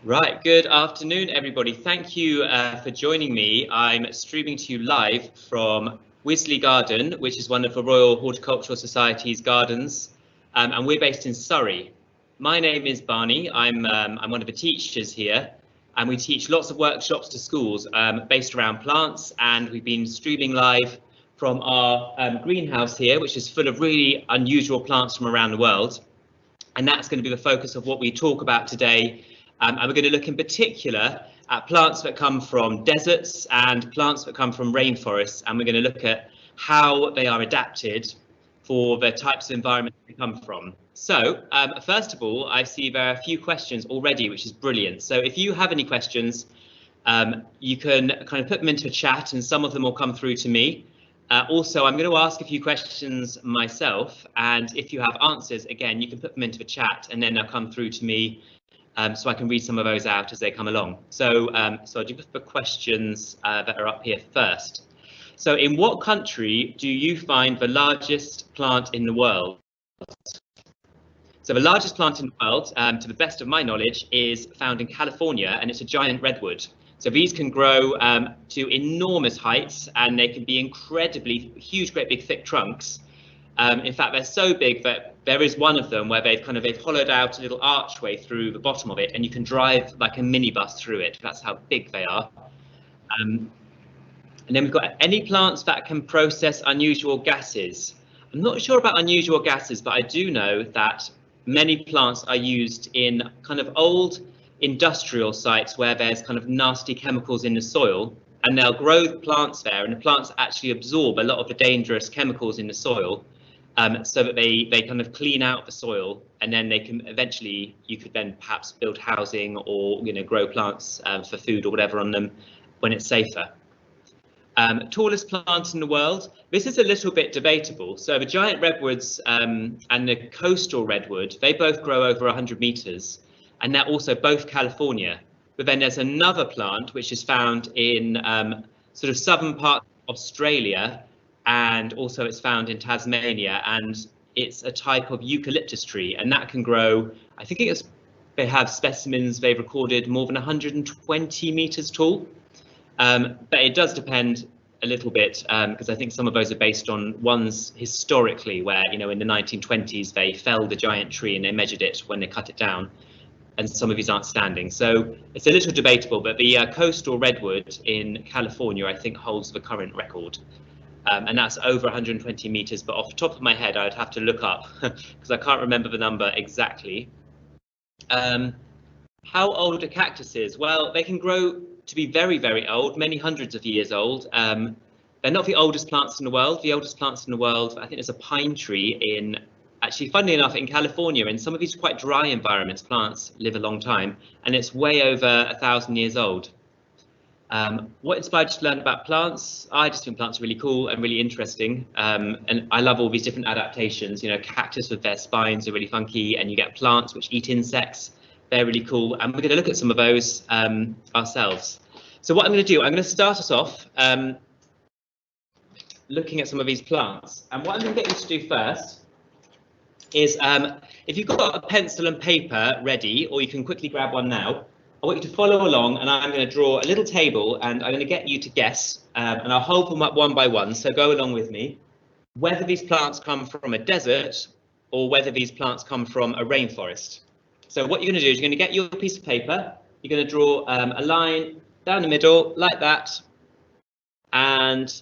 Right, good afternoon, everybody. Thank you for joining me. I'm streaming to you live from Wisley Garden, which is one of the Royal Horticultural Society's gardens, and we're based in Surrey. My name is Barney. I'm one of the teachers here, and we teach lots of workshops to schools based around plants, and we've been streaming live from our greenhouse here, which is full of really unusual plants from around the world. And that's going to be the focus of what we talk about today. And we're going to look in particular at plants that come from deserts and plants that come from rainforests. And we're going to look at how they are adapted for the types of environment they come from. So first of all, I see there are a few questions already, which is brilliant. So if you have any questions, you can kind of put them into a chat and some of them will come through to me. Also, I'm going to ask a few questions myself, and if you have answers, again, you can put them into the chat and then they'll come through to me so I can read some of those out as they come along. So I'll do the questions that are up here first. So in what country do you find the largest plant in the world? So the largest plant in the world, to the best of my knowledge, is found in California, and it's a giant redwood. So these can grow to enormous heights, and they can be incredibly huge, great big thick trunks. In fact, they're so big that there is one of them where they've hollowed out a little archway through the bottom of it, and you can drive like a minibus through it. That's how big they are. And then we've got any plants that can process unusual gases. I'm not sure about unusual gases, but I do know that many plants are used in kind of old industrial sites where there's kind of nasty chemicals in the soil, and they'll grow plants there, and the plants actually absorb a lot of the dangerous chemicals in the soil, so that they kind of clean out the soil, and then they can eventually, you could then perhaps build housing or grow plants for food or whatever on them when it's safer. Tallest plant in the world. This is a little bit debatable. So the giant redwoods and the coastal redwood, they both grow over 100 meters. And they're also both California. But then there's another plant which is found in sort of southern part of Australia, and also it's found in Tasmania, and it's a type of eucalyptus tree, and that can grow, I think they have specimens they've recorded more than 120 meters tall. But it does depend a little bit, because I think some of those are based on ones historically where, in the 1920s, they felled a giant tree and they measured it when they cut it down. And some of these aren't standing. So it's a little debatable, but the coastal redwood in California, I think, holds the current record. And that's over 120 meters, but off the top of my head, I'd have to look up because I can't remember the number exactly. How old are cactuses? Well, they can grow to be very, very old, many hundreds of years old. They're not the oldest plants in the world. The oldest plants in the world, I think there's a pine tree in, actually, funnily enough, in California. In some of these quite dry environments, plants live a long time, and it's way over 1,000 years old. What inspired you to learn about plants? I just think plants are really cool and really interesting, and I love all these different adaptations. Cactus with their spines are really funky, and you get plants which eat insects. They're really cool, and we're going to look at some of those ourselves. So what I'm going to do, I'm going to start us off looking at some of these plants, and what I'm going to get you to do first is, if you've got a pencil and paper ready, or you can quickly grab one now, I want you to follow along, and I'm going to draw a little table, and I'm going to get you to guess, and I'll hold them up one by one, so go along with me, whether these plants come from a desert or whether these plants come from a rainforest. So what you're going to do is you're going to get your piece of paper, you're going to draw a line down the middle like that, and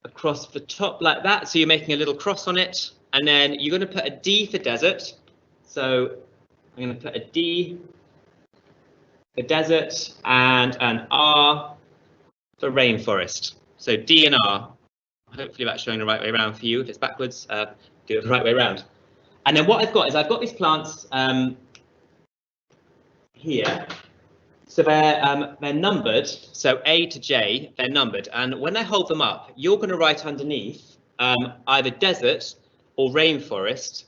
across the top like that, so you're making a little cross on it. And then you're going to put a D for desert. So I'm going to put a D for desert and an R for rainforest. So D and R. Hopefully that's showing the right way around for you. If it's backwards, do it the right way around. And then what I've got is I've got these plants here. So they're numbered. So A to J, they're numbered. And when I hold them up, you're going to write underneath either desert or rainforest.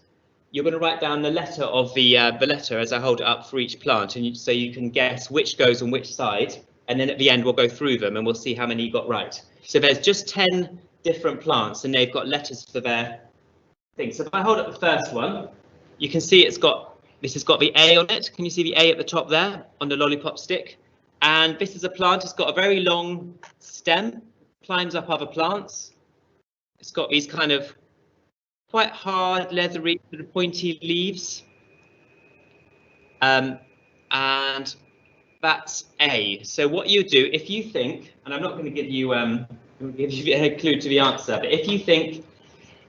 You're going to write down the letter of the letter as I hold it up for each plant, and so you can guess which goes on which side, and then at the end we'll go through them and we'll see how many you got right. So there's just 10 different plants, and they've got letters for their things. So if I hold up the first one, you can see it's got This has got the A on it. Can you see the A at the top there on the lollipop stick? And this is a plant. It's got a very long stem, climbs up other plants. It's got these kind of quite hard, leathery, sort of pointy leaves. And that's A. So what you do, if you think, and I'm not going to give you a clue to the answer, but if you think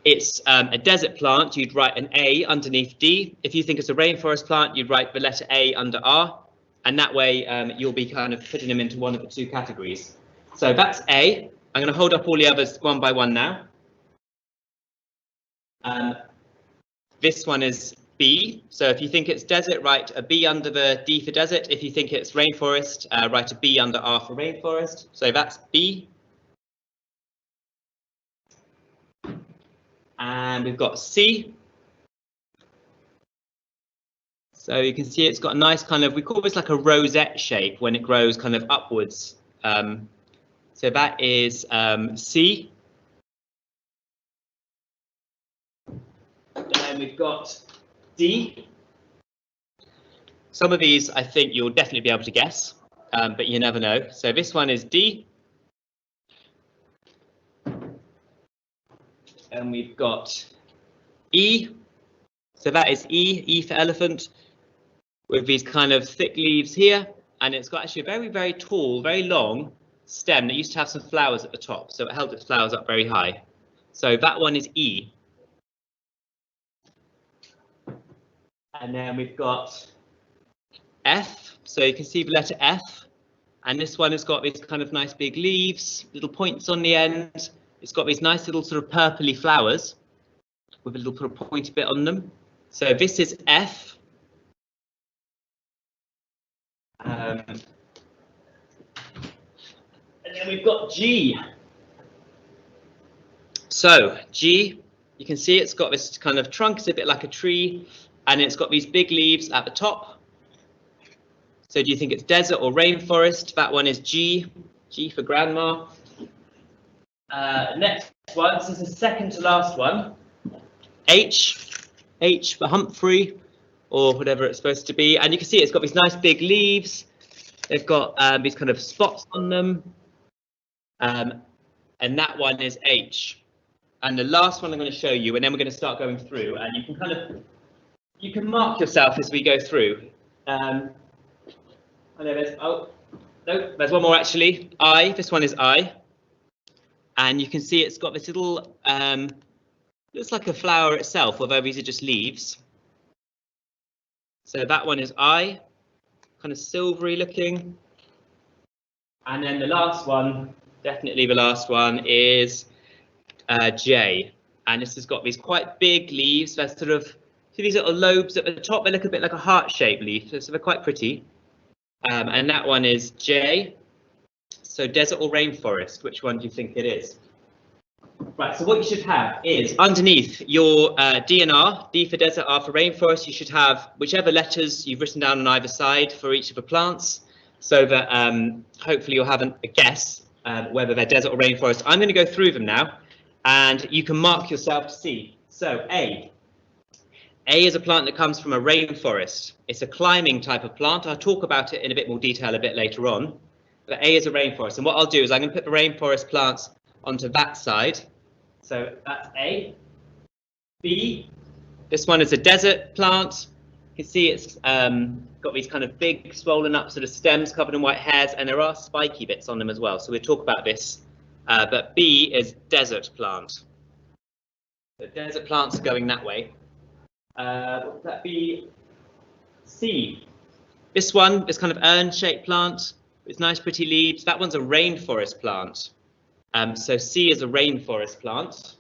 it's a desert plant, you'd write an A underneath D. If you think it's a rainforest plant, you'd write the letter A under R. And that way you'll be kind of putting them into one of the two categories. So that's A. I'm going to hold up all the others one by one now. This one is B. So if you think it's desert, write a B under the D for desert. If you think it's rainforest, write a B under R for rainforest. So that's B. And we've got C. So you can see it's got a nice kind of, we call this like a rosette shape when it grows kind of upwards. So that is C. And we've got D. Some of these I think you'll definitely be able to guess, but you never know. So this one is D. And we've got E. So that is E, E for elephant, with these kind of thick leaves here. And it's got actually a very, very tall, very long stem that used to have some flowers at the top. So it held its flowers up very high. So that one is E. And then we've got F. So you can see the letter F. And this one has got these kind of nice big leaves, little points on the end. It's got these nice little sort of purpley flowers with a little sort of pointy bit on them. So this is F. And then we've got G. So G, you can see it's got this kind of trunk, it's a bit like a tree, and it's got these big leaves at the top. So do you think it's desert or rainforest? That one is G, G for grandma. Next one, this is the second to last one. H, H for Humphrey, or whatever it's supposed to be. And you can see it's got these nice big leaves. They've got these kind of spots on them. And that one is H. And the last one I'm going to show you, and then we're going to start going through. And you can kind of, you can mark yourself as we go through. I know there's, oh, no, there's one more actually. I, this one is I. And you can see it's got this little, looks like a flower itself, although these are just leaves. So that one is I, kind of silvery looking. And then the last one, definitely the last one, is J. And this has got these quite big leaves. They're sort of, see these little lobes at the top? They look a bit like a heart-shaped leaf, so they're quite pretty. And that one is J. So desert or rainforest, which one do you think it is? Right, so what you should have is underneath your D and R, D for desert, R for rainforest, you should have whichever letters you've written down on either side for each of the plants, so that hopefully you'll have a guess whether they're desert or rainforest. I'm going to go through them now, and you can mark yourself to see. So A. A is a plant that comes from a rainforest. It's a climbing type of plant. I'll talk about it in a bit more detail a bit later on. But A is a rainforest, and what I'll do is I'm going to put the rainforest plants onto that side. So that's A. B, this one is a desert plant. You can see it's got these kind of big swollen up sort of stems covered in white hairs, and there are spiky bits on them as well. So we'll talk about this. But B is desert plant. The desert plants are going that way. What would that be? C. This one, this kind of urn-shaped plant. It's nice, pretty leaves. That one's a rainforest plant. So C is a rainforest plant.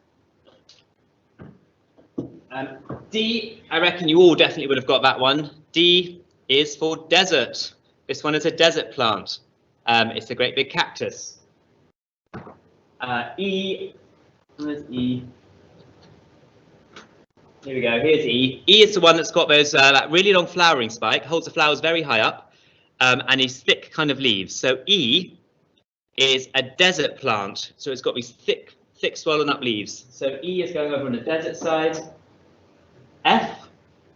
D, I reckon you all definitely would have got that one. D is for desert. This one is a desert plant. It's a great big cactus. E, where's E? Here we go, here's E. E is the one that's got those that really long flowering spike, holds the flowers very high up. And these thick kind of leaves. So E is a desert plant. So it's got these thick swollen up leaves. So E is going over on the desert side. F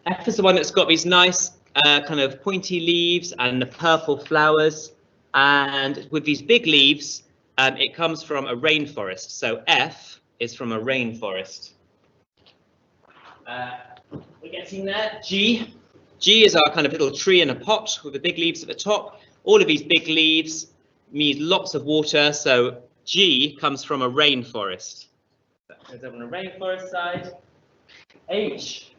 F is the one that's got these nice kind of pointy leaves and the purple flowers. And with these big leaves, it comes from a rainforest. So F is from a rainforest. We're getting there. G. G is our kind of little tree in a pot with the big leaves at the top. All of these big leaves need lots of water. So G comes from a rainforest. That goes over on the rainforest side. H.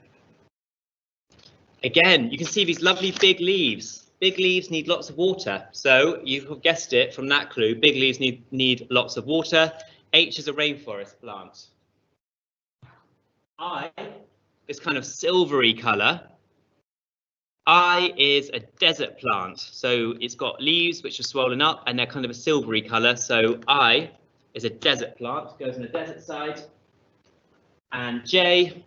Again, you can see these lovely big leaves. Big leaves need lots of water. So you've guessed it from that clue. Big leaves need lots of water. H is a rainforest plant. I, this kind of silvery colour. I is a desert plant. So it's got leaves which are swollen up and they're kind of a silvery colour. So I is a desert plant, goes on the desert side. And J,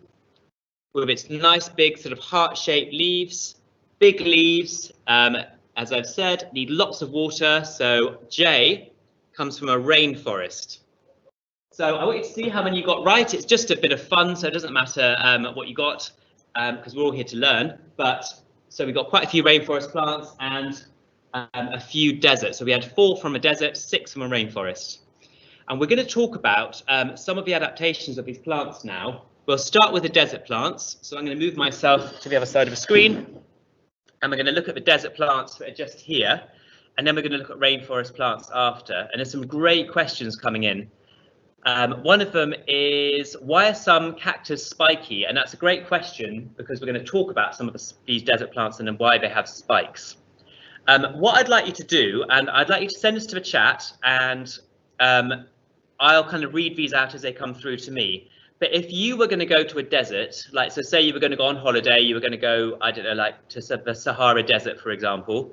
with its nice big sort of heart-shaped leaves, big leaves, as I've said, need lots of water. So J comes from a rainforest. So I want you to see how many you got right. It's just a bit of fun, so it doesn't matter what you got, because we're all here to learn. But so we got quite a few rainforest plants and a few deserts. So we had 4 from a desert, 6 from a rainforest. And we're going to talk about some of the adaptations of these plants now. We'll start with the desert plants. So I'm going to move myself to the other side of the screen. And we're going to look at the desert plants that are just here. And then we're going to look at rainforest plants after. And there's some great questions coming in. One of them is, why are some cactus spiky? And that's a great question because we're going to talk about some of these desert plants and then why they have spikes. What I'd like you to do, and I'd like you to send this to the chat, and I'll kind of read these out as they come through to me. But if you were going to go to a desert, like, so say you were going to go on holiday, you were going to go, I don't know, like to the Sahara Desert, for example,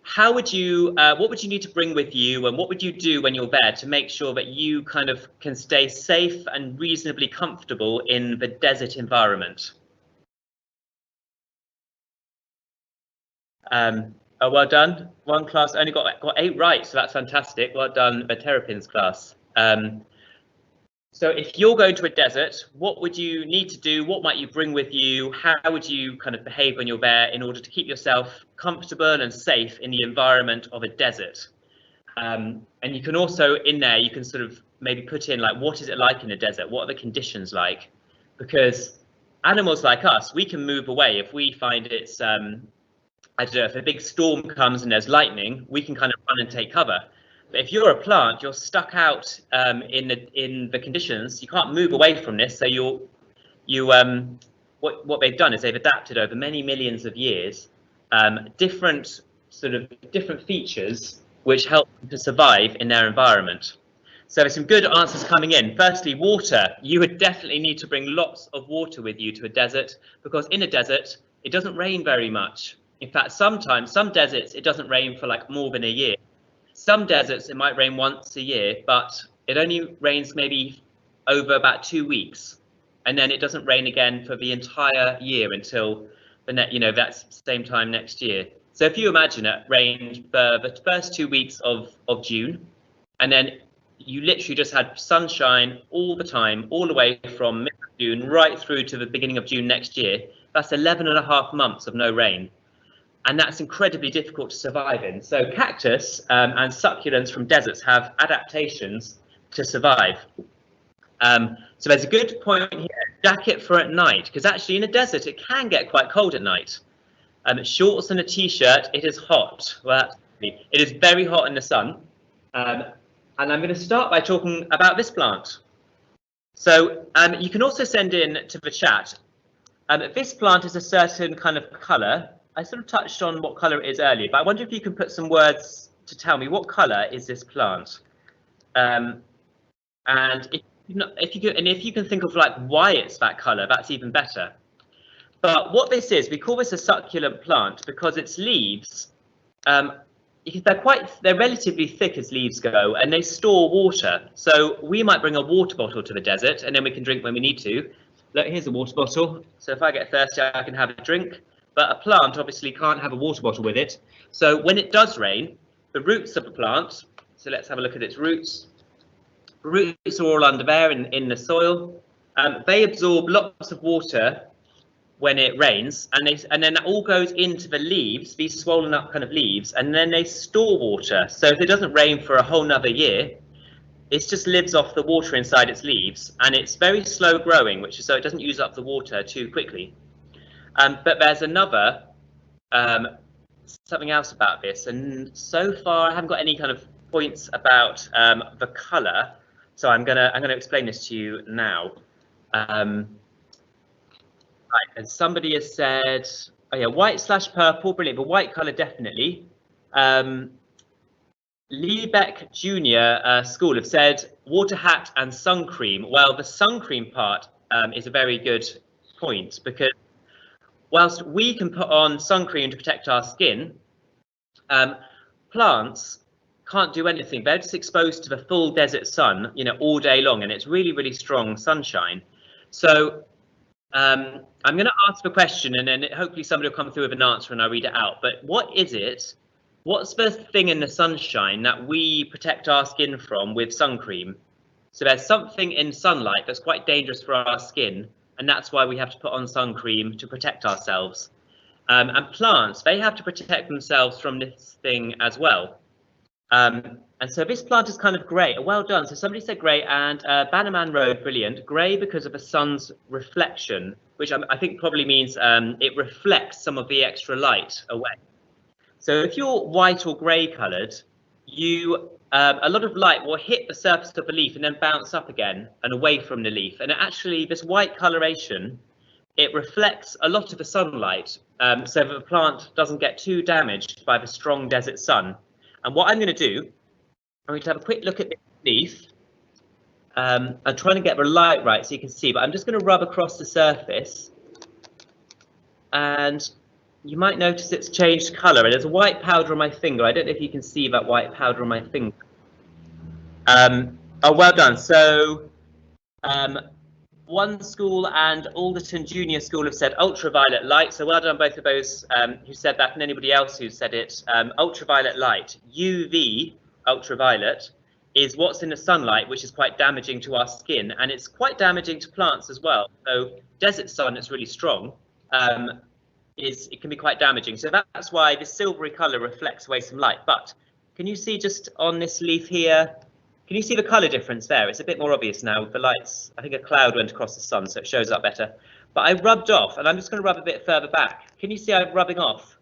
how would you, what would you need to bring with you, and what would you do when you're there to make sure that you kind of can stay safe and reasonably comfortable in the desert environment? Oh, well done. One class only got 8 right, so that's fantastic. Well done, the Terrapins class. So if you're going to a desert, what would you need to do? What might you bring with you? How would you kind of behave when you're there in order to keep yourself comfortable and safe in the environment of a desert? And you can also, in there, you can sort of maybe put in, like, what is it like in a desert? What are the conditions like? Because animals like us, we can move away if we find it's, I don't know, if a big storm comes and there's lightning, we can kind of run and take cover. But if you're a plant, you're stuck out in the conditions. You can't move away from this. So what they've done is they've adapted over many millions of years different features which help them to survive in their environment. So there's some good answers coming in. Firstly, water. You would definitely need to bring lots of water with you to a desert, because in a desert it doesn't rain very much. In fact, sometimes some deserts it doesn't rain for like more than a year. Some deserts, it might rain once a year, but it only rains maybe over about 2 weeks. And then it doesn't rain again for the entire year until that's same time next year. So if you imagine it rained for the first 2 weeks of June, and then you literally just had sunshine all the time, all the way from mid-June right through to the beginning of June next year, that's 11.5 months of no rain. And that's incredibly difficult to survive in. So cactus and succulents from deserts have adaptations to survive. So there's a good point here, jacket for at night, because actually in a desert it can get quite cold at night. Shorts and a t-shirt, it is hot. Well, it is very hot in the sun. And I'm going to start by talking about this plant. So you can also send in to the chat. This plant is a certain kind of colour. I sort of touched on what colour it is earlier, but I wonder if you can put some words to tell me what colour is this plant, and if you can think of like why it's that colour, that's even better. But what this is, we call this a succulent plant because its leaves, they're relatively thick as leaves go, and they store water. So we might bring a water bottle to the desert, and then we can drink when we need to. Look, here's a water bottle. So if I get thirsty, I can have a drink. But a plant obviously can't have a water bottle with it. So when it does rain, the roots of the plant, so let's have a look at its roots. The roots are all under there in the soil. They absorb lots of water when it rains, and then that all goes into the leaves, these swollen up kind of leaves, and then they store water. So if it doesn't rain for a whole nother year, it just lives off the water inside its leaves, and it's very slow growing, which is so it doesn't use up the water too quickly. But there's another something else about this, and so far I haven't got any kind of points about the colour, so I'm gonna explain this to you now. Right, and somebody has said, oh yeah, white/purple, brilliant, but white colour definitely. Liebeck Junior School have said water hat and sun cream. Well, the sun cream part is a very good point, because whilst we can put on sun cream to protect our skin, plants can't do anything. They're just exposed to the full desert sun, you know, all day long, and it's really, really strong sunshine. So I'm going to ask the question, and then hopefully somebody will come through with an answer and I'll read it out. But what is it? What's the thing in the sunshine that we protect our skin from with sun cream? So there's something in sunlight that's quite dangerous for our skin, and that's why we have to put on sun cream to protect ourselves. And plants, they have to protect themselves from this thing as well. And so this plant is kind of grey. Well done. So somebody said grey, and Bannerman Road, brilliant. Grey because of the sun's reflection, which I think probably means it reflects some of the extra light away. So if you're white or grey coloured, a lot of light will hit the surface of the leaf and then bounce up again and away from the leaf. And actually, this white coloration, it reflects a lot of the sunlight, so that the plant doesn't get too damaged by the strong desert sun. And what I'm going to do, I'm going to have a quick look at this leaf. I'm trying to get the light right so you can see, but I'm just going to rub across the surface, and you might notice it's changed colour, and there's a white powder on my finger. I don't know if you can see that white powder on my finger. Oh, well done. So one school and Alderton Junior School have said ultraviolet light. So well done both of those who said that, and anybody else who said it. Ultraviolet light, UV, ultraviolet, is what's in the sunlight, which is quite damaging to our skin, and it's quite damaging to plants as well. So desert sun that's really strong, it can be quite damaging. So that's why this silvery colour reflects away some light. But can you see just on this leaf here, can you see the colour difference there? It's a bit more obvious now with the lights. I think a cloud went across the sun, so it shows up better. But I rubbed off, and I'm just going to rub a bit further back. Can you see I'm rubbing off?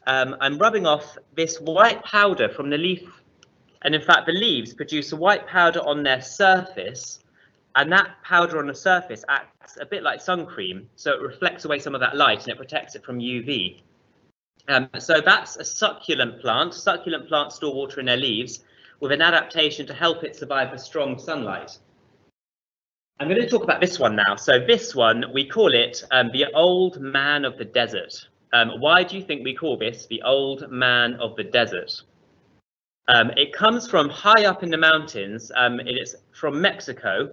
I'm rubbing off this white powder from the leaf. And in fact, the leaves produce a white powder on their surface, and that powder on the surface acts a bit like sun cream, so it reflects away some of that light and it protects it from UV. So that's a succulent plant. Succulent plants store water in their leaves with an adaptation to help it survive the strong sunlight. I'm going to talk about this one now. So this one, we call it the old man of the desert. Why do you think we call this the old man of the desert? It comes from high up in the mountains. It is from Mexico,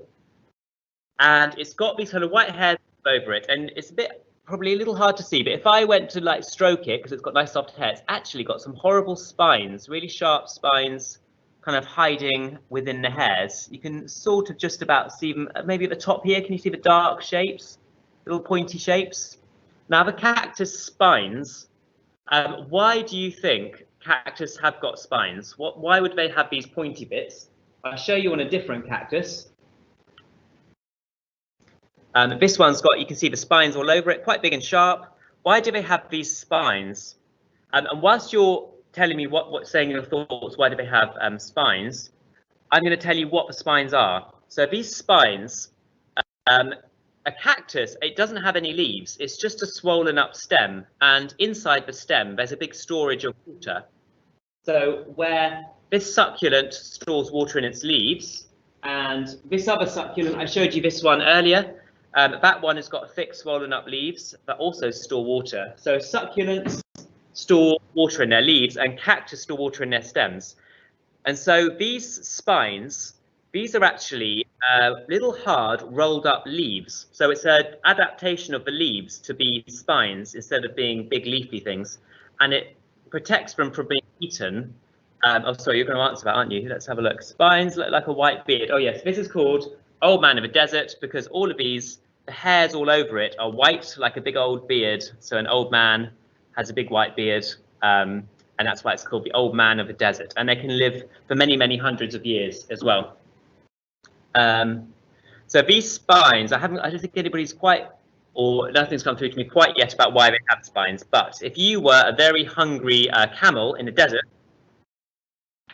and it's got these kind of white hairs over it, and it's probably a little hard to see, but if I went to like stroke it, because it's got nice soft hair, it's actually got some horrible spines, really sharp spines, kind of hiding within the hairs. You can sort of just about see them, maybe at the top here. Can you see the dark shapes, little pointy shapes? Now the cactus spines, why do you think cactus have got spines? Why would they have these pointy bits? I'll show you on a different cactus. This one's got, you can see the spines all over it, quite big and sharp. Why do they have these spines? And whilst you're telling me saying your thoughts, why do they have spines, I'm going to tell you what the spines are. So these spines, a cactus, it doesn't have any leaves. It's just a swollen up stem, and inside the stem there's a big storage of water. So where this succulent stores water in its leaves, and this other succulent, I showed you this one earlier, that one has got thick swollen up leaves that also store water. So succulents store water in their leaves, and cactus store water in their stems. And so these spines, these are actually little hard rolled up leaves. So it's an adaptation of the leaves to be spines instead of being big leafy things, and it protects them from being eaten. Oh, sorry, you're going to answer that, aren't you? Let's have a look. Spines look like a white beard. Oh yes, this is called Old Man of the Desert because all of these, the hairs all over it are white, like a big old beard. So an old man has a big white beard, and that's why it's called the old man of the desert. And they can live for many, many hundreds of years as well. So these spines, I don't think anybody's quite, or nothing's come through to me quite yet about why they have spines. But if you were a very hungry camel in the desert,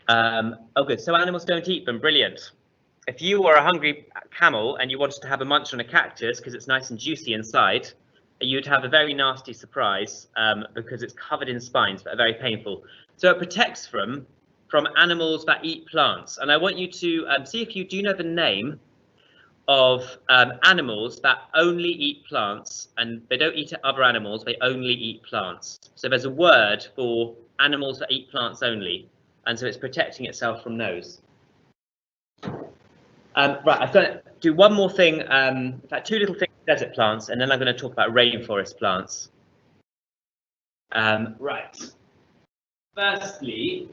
oh good, so animals don't eat them, brilliant. If you were a hungry camel and you wanted to have a munch on a cactus because it's nice and juicy inside, you'd have a very nasty surprise because it's covered in spines that are very painful. So it protects from animals that eat plants. And I want you to see if you do know the name of animals that only eat plants, and they don't eat other animals, they only eat plants. So there's a word for animals that eat plants only, and so it's protecting itself from those. Right, I've got to do one more thing, in fact, two little things, desert plants, and then I'm going to talk about rainforest plants. Right. Firstly,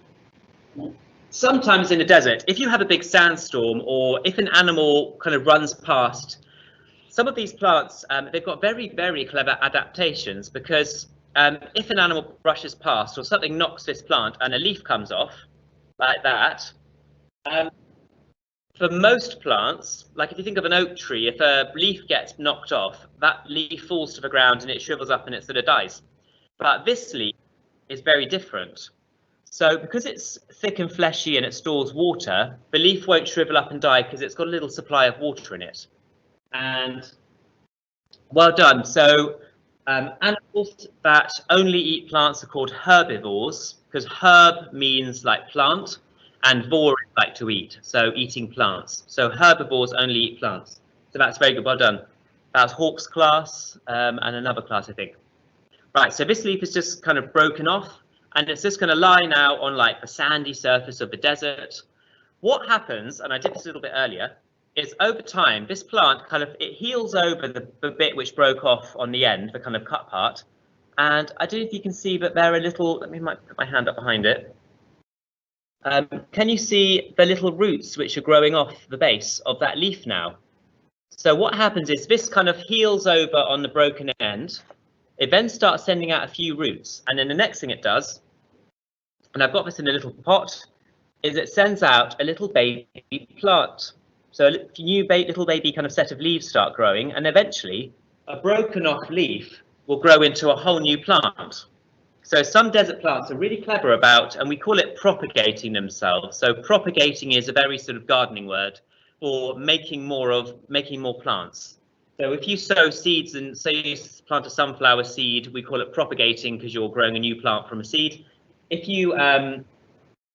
sometimes in the desert, if you have a big sandstorm or if an animal kind of runs past, some of these plants, they've got very, very clever adaptations because if an animal brushes past or something knocks this plant and a leaf comes off like that, for most plants, like if you think of an oak tree, if a leaf gets knocked off, that leaf falls to the ground and it shrivels up and it sort of dies. But this leaf is very different. So because it's thick and fleshy and it stores water, the leaf won't shrivel up and die because it's got a little supply of water in it. And well done. So animals that only eat plants are called herbivores, because herb means like plant and vor is like to eat, so eating plants. So herbivores only eat plants. So that's very good, well done. That's Hawk's class and another class, I think. Right, so this leaf is just kind of broken off and it's just going to lie now on like the sandy surface of the desert. What happens, and I did this a little bit earlier, is over time, this plant kind of, it heals over the bit which broke off on the end, the kind of cut part. And I don't know if you can see, but they're a little, let me put my hand up behind it. Can you see the little roots which are growing off the base of that leaf now? So what happens is this kind of heals over on the broken end. It then starts sending out a few roots. And then the next thing it does, and I've got this in a little pot, is it sends out a little baby plant. So a new little baby kind of set of leaves start growing, and eventually a broken off leaf will grow into a whole new plant. So some desert plants are really clever about, and we call it propagating themselves. So propagating is a very sort of gardening word for making more plants. So if you sow seeds and say you plant a sunflower seed, we call it propagating because you're growing a new plant from a seed. If you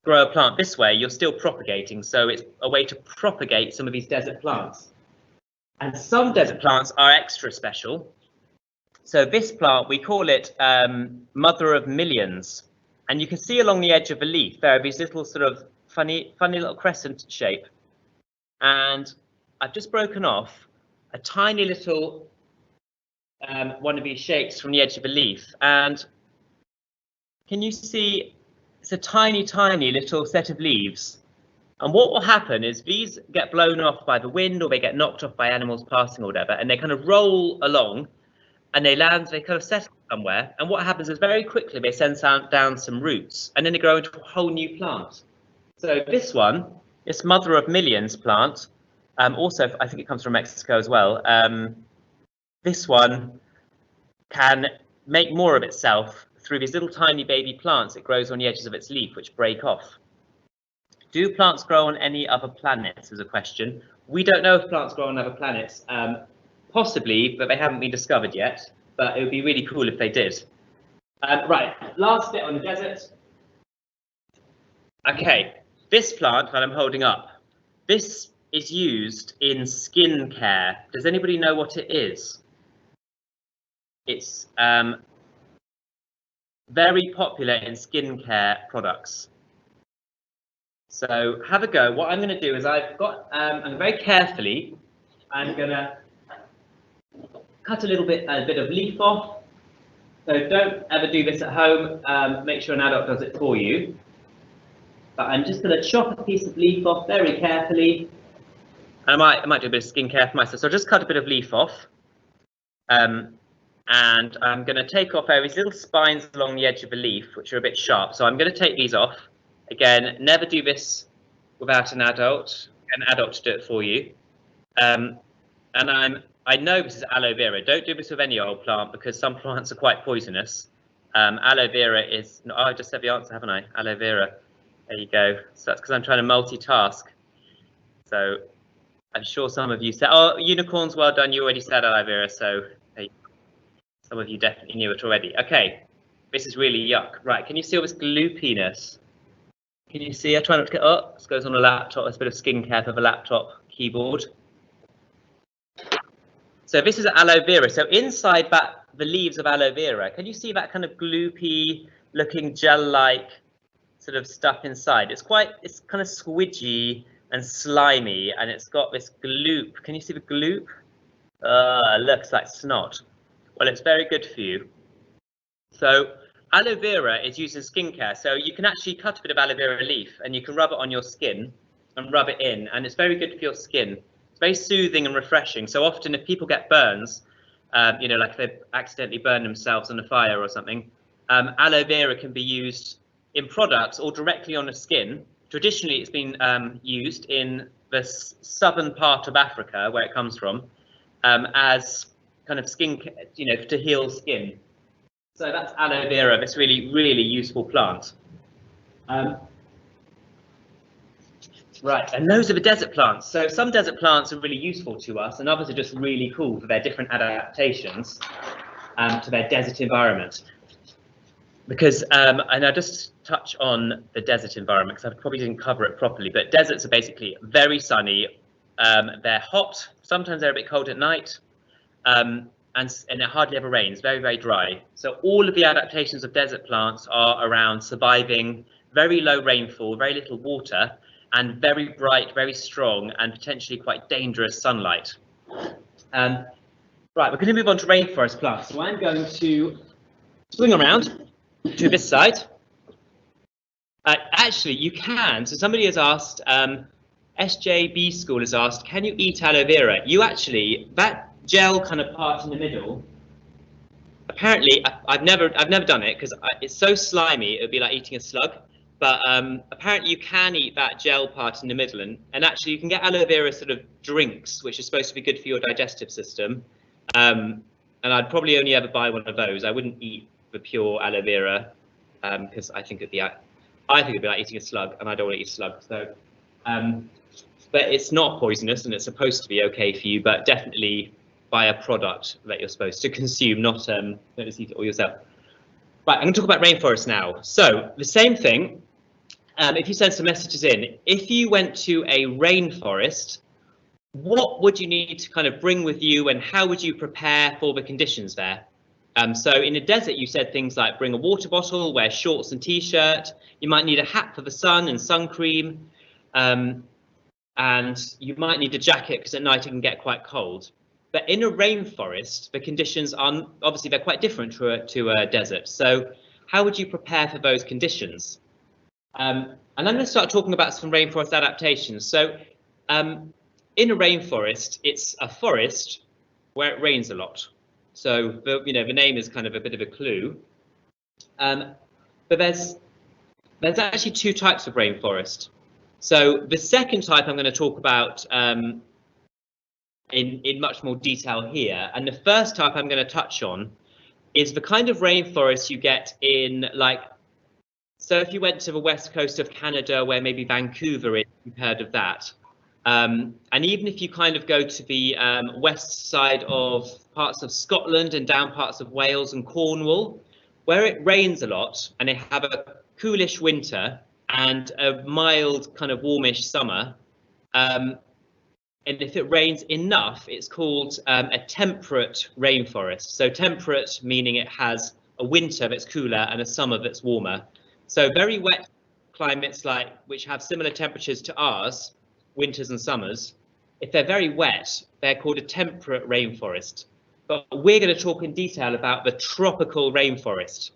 grow a plant this way, you're still propagating. So it's a way to propagate some of these desert plants. And some desert plants are extra special. So this plant, we call it mother of millions. And you can see along the edge of the leaf, there are these little sort of funny little crescent shape. And I've just broken off a tiny little one of these shapes from the edge of the leaf. And can you see, it's a tiny little set of leaves. And what will happen is these get blown off by the wind or they get knocked off by animals passing or whatever, and they kind of roll along and they kind of settle somewhere. And what happens is very quickly they send down some roots and then they grow into a whole new plant. So this one, this mother of millions plant, also I think it comes from Mexico as well. This one can make more of itself through these little tiny baby plants it grows on the edges of its leaf, which break off. Do plants grow on any other planets is a question. We don't know if plants grow on other planets. Possibly, but they haven't been discovered yet. But it would be really cool if they did. Right, last bit on the desert. Okay, this plant that I'm holding up, this is used in skin care. Does anybody know what it is? It's very popular in skincare products. So have a go. What I'm going to do is I'm very carefully, I'm going to cut a bit of leaf off. So don't ever do this at home. Make sure an adult does it for you. But I'm just going to chop a piece of leaf off very carefully. And I might do a bit of skincare for myself. So I'll just cut a bit of leaf off. And I'm going to take off these little spines along the edge of the leaf, which are a bit sharp. So I'm going to take these off. Again, never do this without an adult to do it for you. And I know this is aloe vera. Don't do this with any old plant because some plants are quite poisonous. Aloe vera is, no, I just said the answer, haven't I? Aloe vera. There you go. So that's because I'm trying to multitask. So I'm sure some of you said, oh, unicorns, well done. You already said aloe vera. So some of you definitely knew it already. Okay, this is really yuck. Right, can you see all this gloopiness? Can you see? I try not to get, oh, this goes on a laptop. There's a bit of skincare for the laptop keyboard. So this is aloe vera. So inside the leaves of aloe vera, can you see that kind of gloopy looking gel-like sort of stuff inside? It's kind of squidgy and slimy, and it's got this gloop. Can you see the gloop? It looks like snot. Well, it's very good for you. So aloe vera is used in skincare. So you can actually cut a bit of aloe vera leaf and you can rub it on your skin and rub it in, and it's very good for your skin. It's very soothing and refreshing. So often if people get burns, you know, like if they accidentally burn themselves on a fire or something, aloe vera can be used in products or directly on the skin. Traditionally, it's been used in the southern part of Africa, where it comes from, as kind of skin, you know, to heal skin. So that's aloe vera, this really, really useful plant. Right, and those are the desert plants. So some desert plants are really useful to us, and others are just really cool for their different adaptations to their desert environment. Because, and I'll just touch on the desert environment, because I probably didn't cover it properly, but deserts are basically very sunny, they're hot, sometimes they're a bit cold at night, and it hardly ever rains, very, very dry. So all of the adaptations of desert plants are around surviving very low rainfall, very little water, and very bright, very strong, and potentially quite dangerous sunlight. Right, we're going to move on to rainforest plants. So I'm going to swing around to this side. Actually, you can. So somebody has asked, SJB School has asked, can you eat aloe vera? You actually, that gel kind of part in the middle, apparently, I've never done it because it's so slimy, it would be like eating a slug. But apparently you can eat that gel part in the middle, and actually you can get aloe vera sort of drinks, which is supposed to be good for your digestive system. And I'd probably only ever buy one of those. I wouldn't eat the pure aloe vera because I think it'd be like eating a slug, and I don't want to eat a slug. So, but it's not poisonous, and it's supposed to be okay for you. But definitely buy a product that you're supposed to consume, not don't just eat it all yourself. Right, I'm going to talk about rainforest now. So the same thing. If you send some messages in, if you went to a rainforest, what would you need to kind of bring with you, and how would you prepare for the conditions there? So in a desert, you said things like bring a water bottle, wear shorts and t-shirt. You might need a hat for the sun and sun cream. And you might need a jacket because at night it can get quite cold. But in a rainforest, the conditions are obviously they're quite different to a desert. So how would you prepare for those conditions? And I'm going to start talking about some rainforest adaptations. So in a rainforest, it's a forest where it rains a lot. So the name is kind of a bit of a clue. But there's actually two types of rainforest. So the second type I'm going to talk about in much more detail here, and the first type I'm going to touch on is the kind of rainforest you get in, like, so if you went to the west coast of Canada, where maybe Vancouver is, you've heard of that. And even if you kind of go to the west side of parts of Scotland and down parts of Wales and Cornwall, where it rains a lot and they have a coolish winter and a mild kind of warmish summer, and if it rains enough, it's called a temperate rainforest. So temperate meaning it has a winter that's cooler and a summer that's warmer. So very wet climates, which have similar temperatures to ours, winters and summers, if they're very wet, they're called a temperate rainforest. But we're going to talk in detail about the tropical rainforest.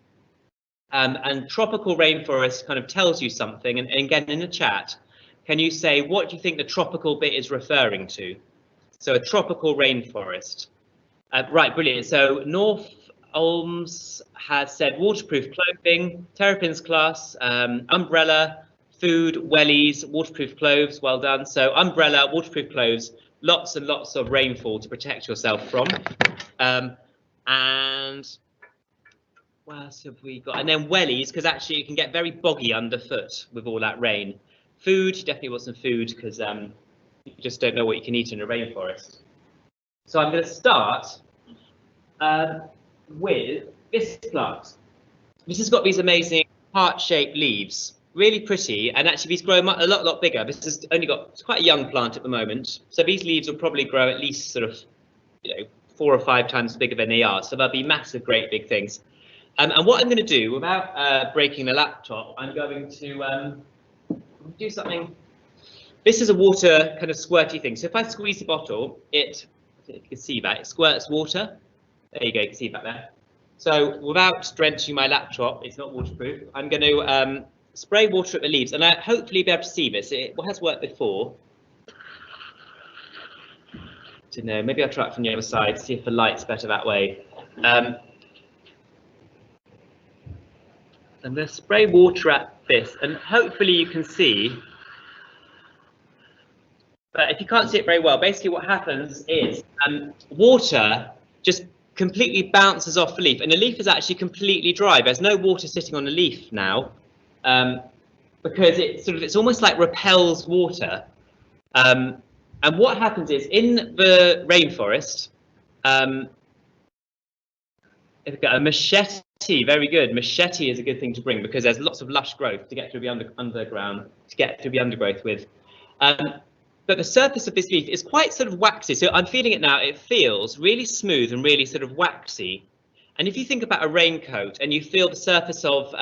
And tropical rainforest kind of tells you something. And again, in the chat, can you say what do you think the tropical bit is referring to? So a tropical rainforest. Right, brilliant. So North Olms has said waterproof clothing, Terrapin's class, umbrella, food, wellies, waterproof clothes. Well done. So umbrella, waterproof clothes, lots and lots of rainfall to protect yourself from. And what else have we got? And then wellies, because actually you can get very boggy underfoot with all that rain. Food, you definitely want some food because you just don't know what you can eat in a rainforest. So I'm going to start with this plant. This has got these amazing heart-shaped leaves, really pretty, and actually these grow a lot bigger. This has only got, it's quite a young plant at the moment, so these leaves will probably grow at least sort of, 4 or 5 times bigger than they are. So they'll be massive, great big things. And what I'm going to do, without breaking the laptop, I'm going to do something. This is a water kind of squirty thing. So if I squeeze the bottle, I don't know if you can see that, it squirts water. There you go, you can see that there. So without drenching my laptop, it's not waterproof, I'm going to spray water at the leaves, and I hopefully be able to see this. It has worked before. I don't know, maybe I'll try it from the other side, see if the light's better that way. I'm going to spray water at this, and hopefully you can see. But if you can't see it very well, basically what happens is water just completely bounces off the leaf, and the leaf is actually completely dry. There's no water sitting on the leaf now, because it's almost like repels water. And what happens is in the rainforest, if you've got a machete, very good. Machete is a good thing to bring because there's lots of lush growth to get through the underground, to get through the undergrowth with. But the surface of this leaf is quite sort of waxy. So I'm feeling it now. It feels really smooth and really sort of waxy. And if you think about a raincoat and you feel the surface of,